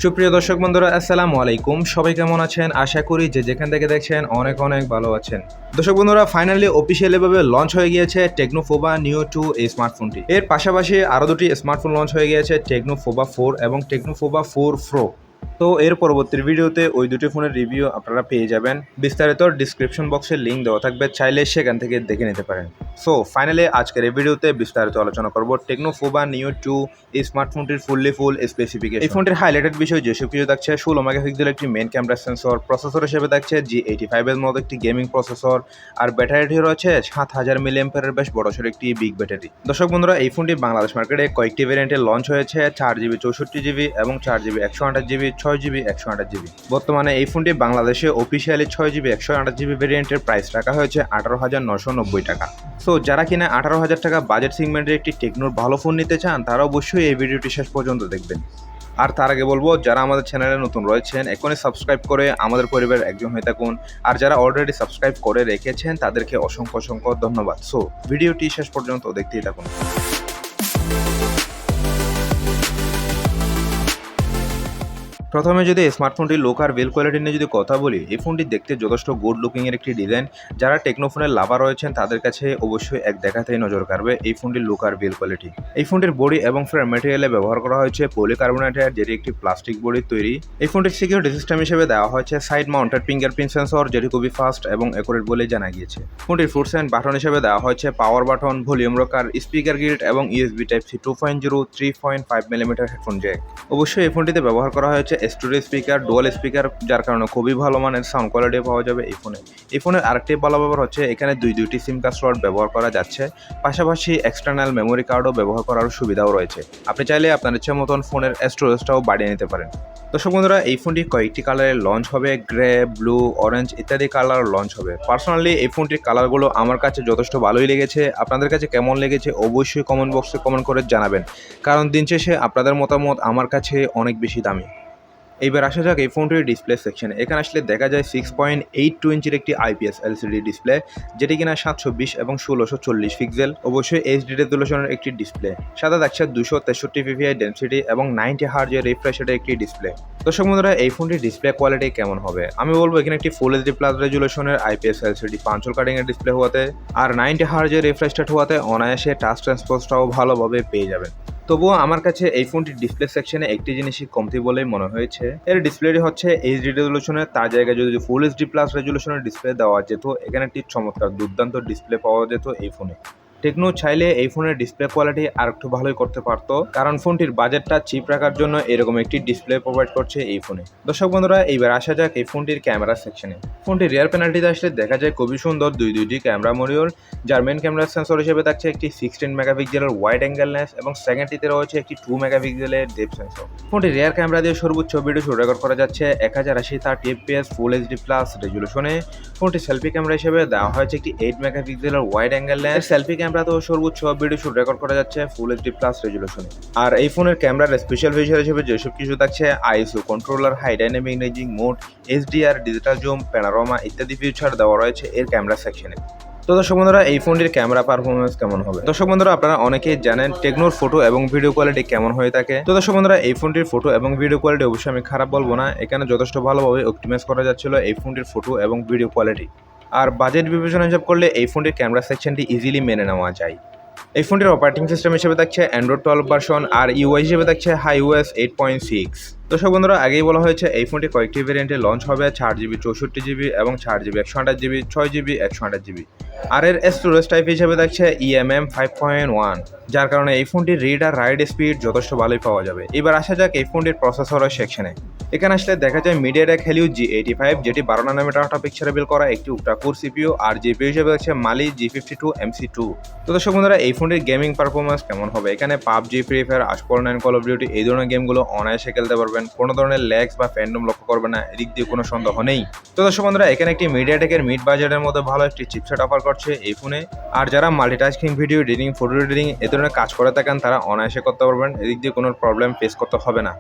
সুপ্রিয় দর্শক বন্ধুরা, আসসালামু আলাইকুম। সবাই কেমন আছেন? আশা করি যে যেখান থেকে দেখছেন অনেক অনেক ভালো আছেন। দর্শক বন্ধুরা, ফাইনালি অফিসিয়ালি ভাবে লঞ্চ হয়ে গিয়েছে টেকনো পোভা neo2 এই স্মার্টফোনটি। এর পাশাপাশি আরো দুটি স্মার্টফোন লঞ্চ হয়ে গিয়েছে, টেকনো পোভা 4 এবং টেকনো পোভা 4 প্রো। তো এর পরবর্তী ভিডিওতে ওই দুটি ফোনের রিভিউ আপনারা পেয়ে যাবেন। বিস্তারিত ডিসক্রিপশন বক্সে লিঙ্ক দেওয়া থাকবে, চাইলে সেখান থেকে দেখে নিতে পারেন। সো ফাইনালি আজকের এই ভিডিওতে বিস্তারিত আলোচনা করব টেকনো পোভা neo2 এই স্মার্টফোনটির ফুল স্পেসিফিকেশন। এই ফোনটির হাইলাইটেড বিষয় যেসব কিছু থাকছে: 16 মেগাপিক্সেল একটি মেইন ক্যামেরা সেন্সর, প্রসেসর হিসেবে থাকছে G85 এর মতো একটি গেমিং প্রসেসর, আর ব্যাটারিটি রয়েছে 7000 মিলিঅ্যাম্পিয়ারের বেশ বড়সড় একটি বিগ ব্যাটারি। দর্শক বন্ধুরা, এই ফোনটি বাংলাদেশ মার্কেটে কয়েকটি ভেরিয়েন্টে লঞ্চ হয়েছে, 4GB 64GB এবং 4GB 128GB, 6GB 128GB। বর্তমানে এই ফোনটি বাংলাদেশে অফিসিয়ালি 6GB 128GB ভেরিয়েন্টের প্রাইস রাখা হয়েছে 18,990 টাকা। সো যারা কিনা 18,000 টাকা বাজেট সেগমেন্টের একটি টেকনোর ভালো ফোন নিতে চান, তারা অবশ্যই এই ভিডিওটি শেষ পর্যন্ত দেখবেন। আর তার আগে বলবো, যারা আমাদের চ্যানেলে নতুন রয়েছেন এখনই সাবস্ক্রাইব করে আমাদের পরিবারের একজন হয়ে থাকুন, আর যারা অলরেডি সাবস্ক্রাইব করে রেখেছেন তাদেরকে অসংখ্য অসংখ্য ধন্যবাদ। সো ভিডিওটি শেষ পর্যন্ত দেখতেই থাকুন। প্রথমে যদি স্মার্টফোনটির লুক আর বিল্ড কোয়ালিটি নিয়ে যদি কথা বলি, এই ফোনটি দেখতে যথেষ্ট গুড লুকিং এর একটি ডিজাইন। যারা টেকনো ফোনের লাভার রয়েছেন তাদের কাছে অবশ্যই এক দেখাতেই নজর কাড়বে এই ফোনটির লুক আর বিল্ড কোয়ালিটি। এই ফোনটির বডি এবং ফ্রেম ম্যাটেরিয়ালে ব্যবহার করা হয়েছে পলিকার্বনেটের, যেটি একটি প্লাস্টিক বডি তৈরি। এই ফোনটির সিকিউরিটি সিস্টেম হিসেবে দেওয়া হয়েছে সাইড মাউন্টেড ফিঙ্গারপ্রিন্ট সেন্সর, যেটি খুবই ফাস্ট এবং অ্যাকুরেট বলে জানা গিয়েছে। ফোনটির ফুটস এন্ড বাটন হিসেবে দেওয়া হয়েছে power button, volume rocker, speaker guild এবং USB Type-C 2.0 3.5 millimetre headphone Jack. অবশ্যই এই ফোনটিতে ব্যবহার করা হয়েছে স্টুডিও স্পিকার, ডুয়াল স্পিকার, যার কারণে খুবই ভালো মানের সাউন্ড কোয়ালিটি পাওয়া যাবে এই ফোনে। এই ফোনের আরেকটি ভালো ব্যাপার হচ্ছে এখানে দুইটি সিম কার্ড স্লট ব্যবহার করা যাচ্ছে, পাশাপাশি এক্সটার্নাল মেমোরি কার্ডও ব্যবহার করার সুবিধাও রয়েছে। আপনি চাইলে আপনার ইচ্ছে মতন ফোনের স্টোরেজটাও বাড়িয়ে নিতে পারেন। দর্শক বন্ধুরা, এই ফোনটি কয়েকটি কালারে লঞ্চ হবে, গ্রে, ব্লু, অরেঞ্জ ইত্যাদি কালার লঞ্চ হবে। পার্সোনালি এই ফোনটির কালারগুলো আমার কাছে যথেষ্ট ভালোই লেগেছে। আপনাদের কাছে কেমন লেগেছে অবশ্যই কমেন্ট বক্সে কমেন্ট করে জানাবেন, কারণ দিন শেষে আপনাদের মতামত আমার কাছে অনেক বেশি দামি। এইবার আসা যাক এই ফোনটির ডিসপ্লে সেকশনে। এখানে আসলে দেখা যায় 6.82 ইঞ্চির একটি IPS LCD ডিসপ্লে, যেটি কিনা 720 এবং 1640 পিক্সেল, অবশ্যই HD রেজলিউশনের একটি ডিসপ্লে। সাথে থাকছে 263 ppi ডেনসিটি এবং 90 Hz রিফ্রেশ রেটের একটি ডিসপ্লে। দর্শক বন্ধুরা, এই ফোনটির ডিসপ্লে কোয়ালিটি কেমন হবে? আমি বলবো এখানে একটি ফুল HD plus রেজলিউশনের IPS LCD পাঞ্চল cutting এর ডিসপ্লে হওয়াতে আর 90 Hz রিফ্রেশ রেট হওয়াতে অনায়াসে টাচ ট্রান্সপোজটাও ভালোভাবে পেয়ে যাবেন। তবুও আমার কাছে এই ফোনটির ডিসপ্লে সেকশনে একটি জিনিসই কমতি বলেই মনে হয়েছে। এর ডিসপ্লেটি হচ্ছে HD রেজলিউশনের, তার জায়গায় যদি ফুল HD প্লাস রেজলিউশনের ডিসপ্লে দেওয়া যেত, এখানে একটি চমৎকার দুর্দান্ত ডিসপ্লে পাওয়া যেত এই ফোনে। টেকনো চাইলে এই ফোনের ডিসপ্লে কোয়ালিটি আর একটু ভালোই করতে পারতো, কারণ ফোনটির বাজেটটা চিপ রাখার জন্য এরকম একটি ডিসপ্লে প্রোভাইড করছে এই ফোনে। দর্শক বন্ধুরা, এইবার আসা যাক এই ফোনটির ক্যামেরা সেকশনে। ফোনটির রিয়ার প্যানেলটিতে আসলে দেখা যায় খুবই সুন্দর দুইটি ক্যামেরা মডিউল, যার মেন ক্যামেরা সেন্সর হিসেবে থাকছে একটি 16 মেগাপিক্সেলের ওয়াইড অ্যাঙ্গেল লেন্স এবং সেকেন্ডটিতে রয়েছে একটি 2 মেগাপিক্সেলের ডেপথ সেন্সর। ফোনটির রিয়ার ক্যামেরা দিয়ে সর্বোচ্চ ভিডিও শুট রেকর্ড করা যাচ্ছে 1080 30 fps ফুল HD প্লাস রেজলিউশনে। ফোনটির সেলফি ক্যামেরা হিসেবে দেওয়া হয়েছে একটি 8 মেগাপিক্সেলের ওয়াইড অ্যাঙ্গেল লেন্স। সেলফি ক্যামেরাতেও সর্বোচ্চ ভিডিও শুট রেকর্ড করা যাচ্ছে ফুল HD প্লাস রেজলিউশনে। আর এই ফোনের ক্যামেরার স্পেশাল ফিচার হিসেবে যেসব কিছু থাকছে: ISO controller, high dynamic ranging mode, HDR, digital zoom, panorama ইত্যাদি ফিচার দেওয়া রয়েছে এর ক্যামেরা সেকশনে। তো দর্শক বন্ধুরা, এই ফোনটির ক্যামেরা পারফরমেন্স কেমন হবে? দর্শক বন্ধুরা, আপনারা অনেকেই জানেন টেকনোর ফটো এবং ভিডিও কোয়ালিটি কেমন হয়ে থাকে। তো দর্শক বন্ধুরা, এই ফোনটির ফটো এবং ভিডিও কোয়ালিটি অবশ্যই আমি খারাপ বলবো না, এখানে যথেষ্ট ভালোভাবে অপটিমাইজ করা যাচ্ছিল এই ফোনটির ফটো এবং ভিডিও কোয়ালিটি। আর বাজেট বিবেচনা হিসাব করলে এই ফোনটির ক্যামেরা সেকশনটি ইজিলি মেনে নেওয়া যায়। এই ফোনটির অপারেটিং সিস্টেম হিসেবে থাকছে Android 12 ভার্সন, আর UI হিসেবে থাকছে HIOS 8.6। দর্শক বন্ধুরা, আগেই বলা হয়েছে এই ফোনটি কয়েকটি ভেরিয়েন্টে লঞ্চ হবে, 4GB 64GB এবং 4GB 128GB, 6GB 128GB। আর এর স্টোরেজ টাইপ হিসেবে থাকছে eMM 5.1, যার কারণে এই ফোনটির রিড আর রাইড স্পিড যথেষ্ট ভালোই পাওয়া যাবে। এবার আসা যাক এই ফোনটির প্রসেসরের সেকশনে। এখানে আসলে দেখা যায় মিডিয়াটেক হেলিও G85, যেটি 12 ন্যানোমিটার পিক্সেলে বিল্ড করা একটি octa-core CPU, আর GPU হিসেবে থাকছে মালি G52 MC2। তো দর্শক বন্ধুরা, এই ফোনটির গেমিং পারফরমেন্স কেমন হবে? এখানে PUBG, Free Fire, Asphalt 9, Call of Duty এই ধরনের গেমগুলো অনায়াসে খেলতে পারবেন, কোনো ধরনের ল্যাগস বা ফ্যান্ডম লক্ষ্য করবে না, এদিক দিয়ে কোনো সন্দেহ নেই। তো দর্শক বন্ধুরা, এখানে একটি মিডিয়াটেকের মিড বাজেটের মধ্যে ভালো একটি চিপসেট অফার করছে এই ফোনে। আর যারা multitasking, video editing, photo editing এ ধরনের কাজ করে থাকেন তারা অনায়াসে করতে পারবেন, এদিক দিয়ে কোনো প্রবলেম ফেস করতে হবে না।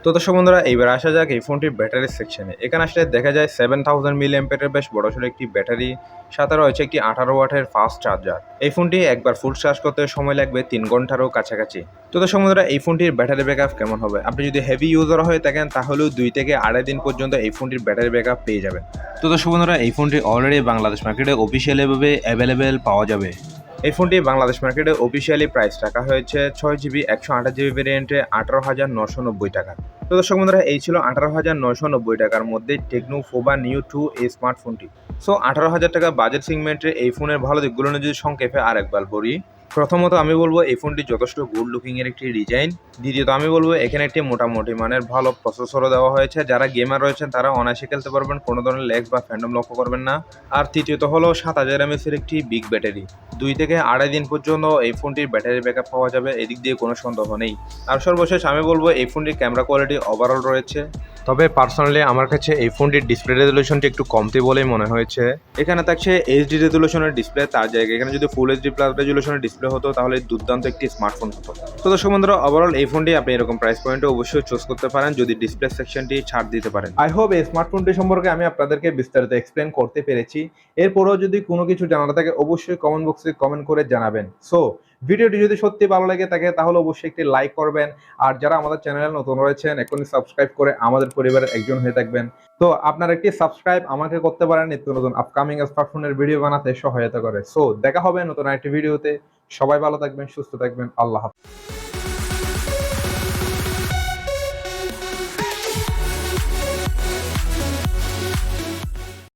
তো তো দর্শক বন্ধুরা, এইবার আসা যাক এই ফোনটির ব্যাটারি সেকশনে। এখানে আসলে দেখা যায় 7000 মিলিঅ্যাম্পিয়ারের বেশ বড়সড় একটি ব্যাটারি, সাথে রয়েছে একটি 18 ওয়াটের ফাস্ট চার্জার। এই ফোনটি একবার ফুল চার্জ করতে সময় লাগবে 3 ঘন্টারও কাছাকাছি। তো দর্শক বন্ধুরা, এই ফোনটির ব্যাটারি ব্যাকআপ কেমন হবে? আপনি যদি হেভি ইউজার হয়ে থাকেন তাহলেও 2 থেকে আড়াই দিন পর্যন্ত এই ফোনটির ব্যাটারি ব্যাকআপ পেয়ে যাবেন। তো দর্শক বন্ধুরা, এই ফোনটি অলরেডি বাংলাদেশ মার্কেটে অফিসিয়ালিভাবে অ্যাভেলেবেল পাওয়া যাবে। এই ফোনটি বাংলাদেশ মার্কেটে অফিসিয়ালি প্রাইস রাখা হয়েছে 6GB 128GB ভেরিয়েন্টে 18,990 টাকা। তো দর্শক বন্ধুরা, এই ছিল 18,990 টাকার মধ্যে টেকনো পোভা neo2 এই স্মার্টফোনটি। সো 18,000 টাকা বাজেট সেগমেন্টে এই ফোনের ভালো দিকগুলো নিয়ে যদি সংক্ষেপে আরেকবার বলি, প্রথমত আমি বলবো এই ফোনটি যথেষ্ট গুড লুকিং এর একটি ডিজাইন। দ্বিতীয়ত আমি বলবো এখানে একটি মোটামুটি মানের ভালো প্রসেসরও দেওয়া হয়েছে, যারা গেমার রয়েছেন তারা অনায়াসে খেলতে পারবেন, কোনো ধরনের ল্যাগস বা ফ্যান্ডম লক্ষ্য করবেন না। আর তৃতীয়ত হলো 7000 mAh এর একটি বিগ ব্যাটারি। 2 থেকে আড়াই দিন পর্যন্ত এই ফোনটির ব্যাটারি ব্যাকআপ পাওয়া যাবে, এদিক দিয়ে কোনো সন্দেহ নেই। আর সর্বশেষ আমি বলবো এই ফোনটির ক্যামেরা কোয়ালিটি ওভারঅল রয়েছে, তবে পার্সোনালি আমার কাছে এই ফোনটির ডিসপ্লে রেজলিউশনটি একটু কমতি বলেই মনে হয়েছে। এখানে থাকছে এইচডি রেজলিউশনের ডিসপ্লে, তার জায়গায় এখানে যদি ফুল এইচডি প্লাস রেজলিউশনের ডিসপ্লে হতো তাহলে দুর্দান্ত একটি স্মার্টফোন হতো। তো দর্শক বন্ধুরা, ওভারঅল এই ফোনটি আপনি এরকম প্রাইস পয়েন্টে অবশ্যই চুজ করতে পারেন যদি ডিসপ্লে সেকশনটি ছাড় দিতে পারেন। আই হোপ এই স্মার্টফোনটি সম্পর্কে আমি আপনাদেরকে বিস্তারিত এক্সপ্লেন করতে পেরেছি। এরপরও যদি কোনো কিছু জানার থাকে অবশ্যই কমেন্ট বক্সে কমেন্ট করে জানাবেন। সো ভিডিওটি যদি সত্যি ভালো লাগে থাকে তাহলে অবশ্যই একটি লাইক করবেন, আর যারা আমাদের চ্যানেলে নতুন রয়েছেন এখনই সাবস্ক্রাইব করে আমাদের পরিবারের একজন হয়ে থাকবেন। তো আপনার একটি সাবস্ক্রাইব আমাকে করতে পারেন নিত্য নতুন আপকামিং স্মার্টফোনের ভিডিও বানাতে সহায়তা করে। সো দেখা হবে নতুন একটি ভিডিওতে। সবাই ভালো থাকবেন, সুস্থ থাকবেন। আল্লাহ হাফেজ।